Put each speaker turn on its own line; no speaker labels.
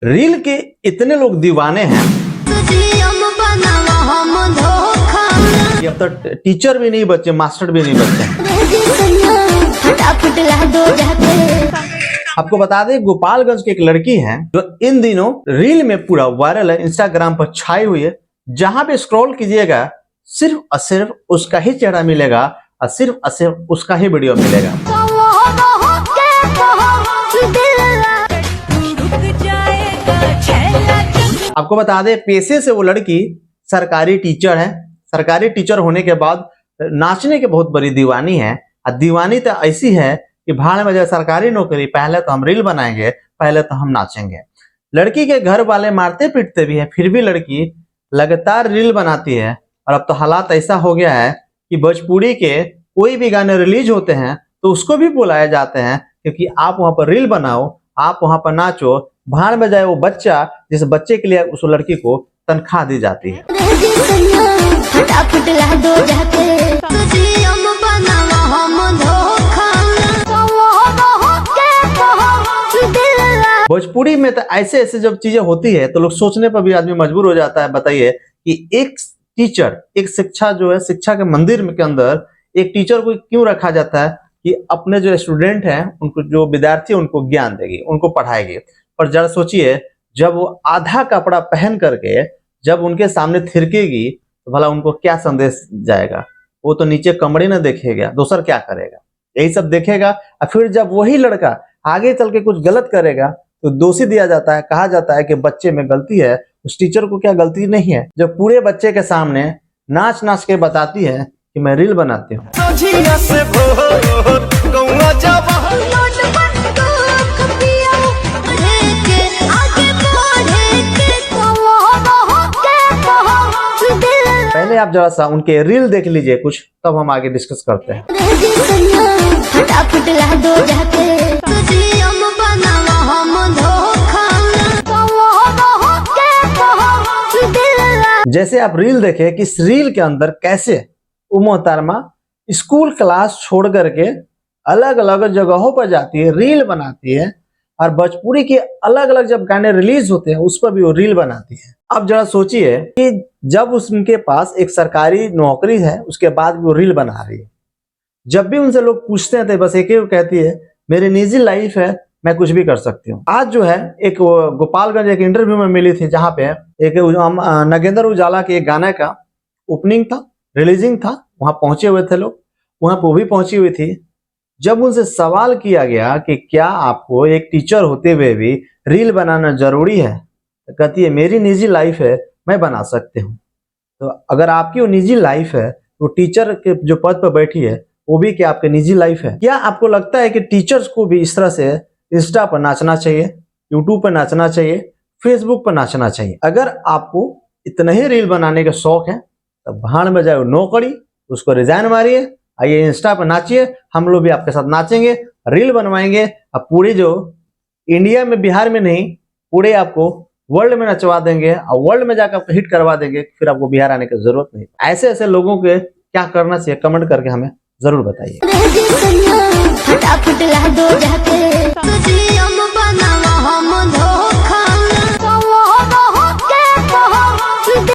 Reel के इतने लोग दीवाने हैं कि अब तो टीचर भी नहीं बचे, मास्टर भी नहीं बचे। आपको बता दें, गोपालगंज की एक लड़की है जो इन दिनों रील में पूरा वायरल है, इंस्टाग्राम पर छाई हुई है। जहां पे स्क्रॉल कीजिएगा सिर्फ और सिर्फ उसका ही चेहरा मिलेगा और सिर्फ उसका ही वीडियो मिलेगा। आपको बता दें, पेशे से वो लड़की सरकारी टीचर है। सरकारी टीचर होने के बाद नाचने की बहुत बड़ी दीवानी है। और दीवानी तो ऐसी है कि भाड़ में जाए सरकारी नौकरी, पहले तो हम रील बनाएंगे, पहले तो हम नाचेंगे। लड़की के घर वाले मारते पीटते भी हैं, फिर भी लड़की लगातार रील बनाती है। और अब तो हालात ऐसा हो गया है कि भोजपुरी के कोई भी गाने रिलीज होते हैं तो उसको भी बुलाया जाते हैं, क्योंकि आप वहां पर रील बनाओ, आप वहां पर नाचो, भाड़ में जाए वो बच्चा जिस बच्चे के लिए उस लड़की को तनख्वाह दी जाती है। भोजपुरी में तो ऐसे ऐसे जब चीजें होती है तो लोग सोचने पर भी आदमी मजबूर हो जाता है। बताइए कि एक टीचर, एक शिक्षा जो है, शिक्षा के मंदिर के अंदर एक टीचर को क्यों रखा जाता है कि अपने जो स्टूडेंट हैं, उनको, जो विद्यार्थी उनको ज्ञान देगी, उनको पढ़ाएगी। पर जरा सोचिए, जब वो आधा कपड़ा पहन करके जब उनके सामने थिरकेगी तो भला उनको क्या संदेश जाएगा? वो तो नीचे कमरे न देखेगा, दूसर क्या करेगा? यही सब देखेगा। और फिर जब वही लड़का आगे चल के कुछ गलत करेगा तो दोषी दिया जाता है, कहा जाता है कि बच्चे में गलती है। उस टीचर को क्या गलती नहीं है जब पूरे बच्चे के सामने नाच नाच के बताती है कि मैं रील बनाती हूँ। पहले आप जरा सा उनके रील देख लीजिए कुछ, तब हम आगे डिस्कस करते हैं। जैसे आप रील देखें कि इस रील के अंदर कैसे वो मोहतरमा स्कूल क्लास छोड़ करके अलग अलग जगहों पर जाती है, रील बनाती है। और भोजपुरी के अलग अलग जब गाने रिलीज होते हैं उस पर भी वो रील बनाती है। अब जरा सोचिए कि जब उनके पास एक सरकारी नौकरी है, उसके बाद भी वो रील बना रही है। जब भी उनसे लोग पूछते हैं तो बस एक ही कहती है, मेरी निजी लाइफ है, मैं कुछ भी कर सकती हूँ। आज जो है एक गोपालगंज एक इंटरव्यू में मिली थी, जहाँ पे एक नगेंद्र उजाला के एक गाने का ओपनिंग था, रिलीजिंग था, वहां पहुंचे हुए थे लोग, वहां पर वो भी पहुंची हुई थी। जब उनसे सवाल किया गया कि क्या आपको एक टीचर होते हुए भी रील बनाना जरूरी है, तो कहती है मेरी निजी लाइफ है, मैं बना सकती हूँ। तो अगर आपकी वो निजी लाइफ है तो टीचर के जो पद पर बैठी है वो भी क्या आपकी निजी लाइफ है? क्या आपको लगता है कि टीचर्स को भी इस तरह से इंस्टा पर नाचना चाहिए, यूट्यूब पर नाचना चाहिए, फेसबुक पर नाचना चाहिए? अगर आपको इतना ही रील बनाने का शौक है तो भाड़ में जाए नौकरी, उसको रिजाइन मारिए, आइए इंस्टा पर नाचिए, हम लोग भी आपके साथ नाचेंगे, रील बनवाएंगे। अब पूरी जो इंडिया में, बिहार में नहीं, पूरे आपको वर्ल्ड में नचवा देंगे और वर्ल्ड में जाकर आपको हिट करवा देंगे। फिर आपको बिहार आने की जरूरत नहीं। ऐसे ऐसे लोगों के क्या करना चाहिए, कमेंट करके हमें जरूर बताइए।